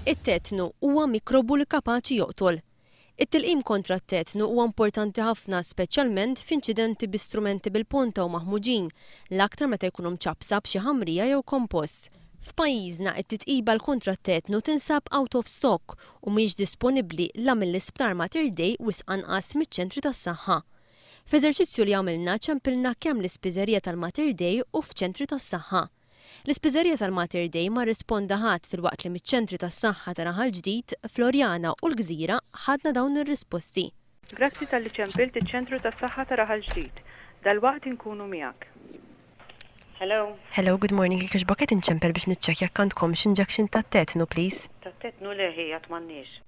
It-tetnu huwa mikrobu li kapaċi joqtol. It-tilqim kontra t-tetnu huwa importanti ħafna speċjalment f'inċidenti bi strumenti bil-punta u maħmuġin l-aktar meta jkunu mċabsa b'xi ħamrija jew kompost. F'pajjiżna it-titqiba kontra t-tetnu tinsab out of stock u mhix disponibbli la mill-isptar Mater Dei wis anqas miċ-ċentri tas-saħħa. F'eżerċizzju li għamilna ċempilna kemm l-ispiżerija tal-Mater Dei u f'ċentri tas-saħħa. L-ispiżerija tal-Mater Dei ma rrisponda ħadd filwaqt li miċ-ċentri tas-saħħa ta' Raħal Ġdid, Florjana u l-Gżira ħadna dawn ir-risposti. Grazzi tal-li ċempilt iċ-ċentru tas-saħħa ta' Raħal Ġdid. Dalwaqt inkunu miegħek. Hello, good morning. Kiex baket inċempel biex niċċekkja jekk għandkomx injection ta' tetnu, please. Ta' tetnu leħija t'mannix.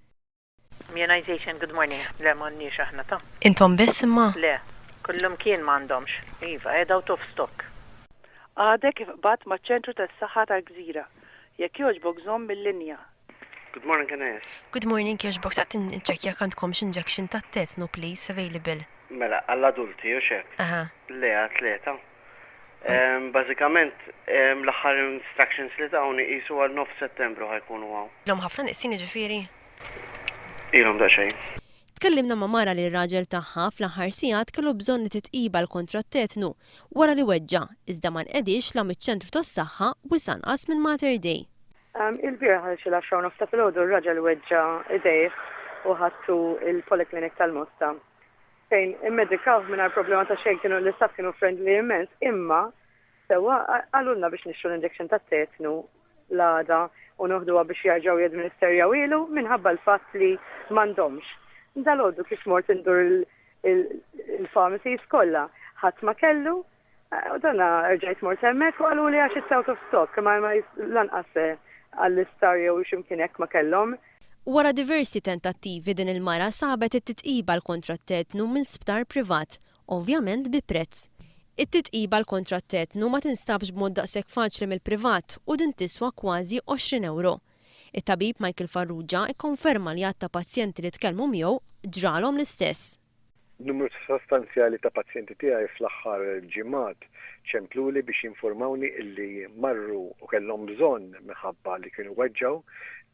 Immunization, good morning. Le m'għandniex aħna ta'. Intom biss imma? Le, kullum kien m'għandhomx. Iva, out of stock. Għadek bat ma' ċentru tas-saħħa tal-Gżira. Jekk jogħġbok żomm mill-linja. Good morning, Anas. Good morning, kiex bok ta' inċekkja jekk għandkomx injection ta' tetnu, please, available. Mela, għall-adulti, u xek? Aha. Le, atleta. Bażikament, l-aħħar instructions li tawni qisu għal 9 Settembru ħajkunu għaw. L-om ħafna niqsin ġifieri. Ilhom da xejn. Tkellimna ma' mara li r-raġel tagħha fl-aħħar sigħat kellu bżonn li titqiba kontra t-tetnu wara li weġġa' iżda ma nqedix la miċ-ċentru tas-saħħa u sanqas minn Mater Dei. Il-bira xi laxxaw nofta filgħodu r-raġel weġġa' idejh u ħadtu il-poliklinik tal-Mosta. Fejn immedikaw mingħajr problema ta' xejn kienu l-istaff kienu friendly immens, imma sewwa għalulna biex nixtru l-injection tat-tetnu l-għada u noħduha biex jarġgħu jadministerjaw ilu minħabba l-fatt li m'għandhomx. Dal-għoddu kif mort indur il-pharmacies kollha ħadd ma kellu, u dana rġajt mort hemmhekk u qalu li għax it's out of stock, ma lanqas għall-istar jew x'imkien hekk ma kellhom. Wara diversi tentattivi din il-mara sabet it-titqiba kontra t-tetnu minn sptar privat, ovvjament bi prezz. It-titqiba kontra t-tetnu ma tinstabx b'mod daqshekk faċli mill-privat u din tiswa kważi 20 euro. It-tabib Michael Farrugia ikkonferma li għatta pazjenti li tkellmu miegħu ġralhom l-istess. Numru sostanzjali ta' pazjenti tiegħi fl-aħħar ġimgħat ċempluli biex jinformawni illi marru u kellhom bżonn minħabba li kienu weġġaw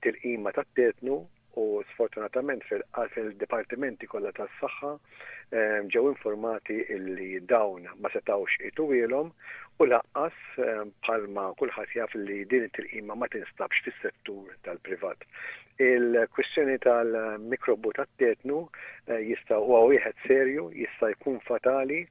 tilqima tat-tetnu u sfortunatament fil-dipartimenti kollha tas-saħħa ġew informati illi dawn ma setawx ituwielhom u laqqas bħalma kulħadd jaf li din it-tilqima ma tinstabx fis-settur tal-privat. Il-kwistjoni tal-mikrobu tat-tetnu jista' huwa wieħed serju, jista' jkun fatali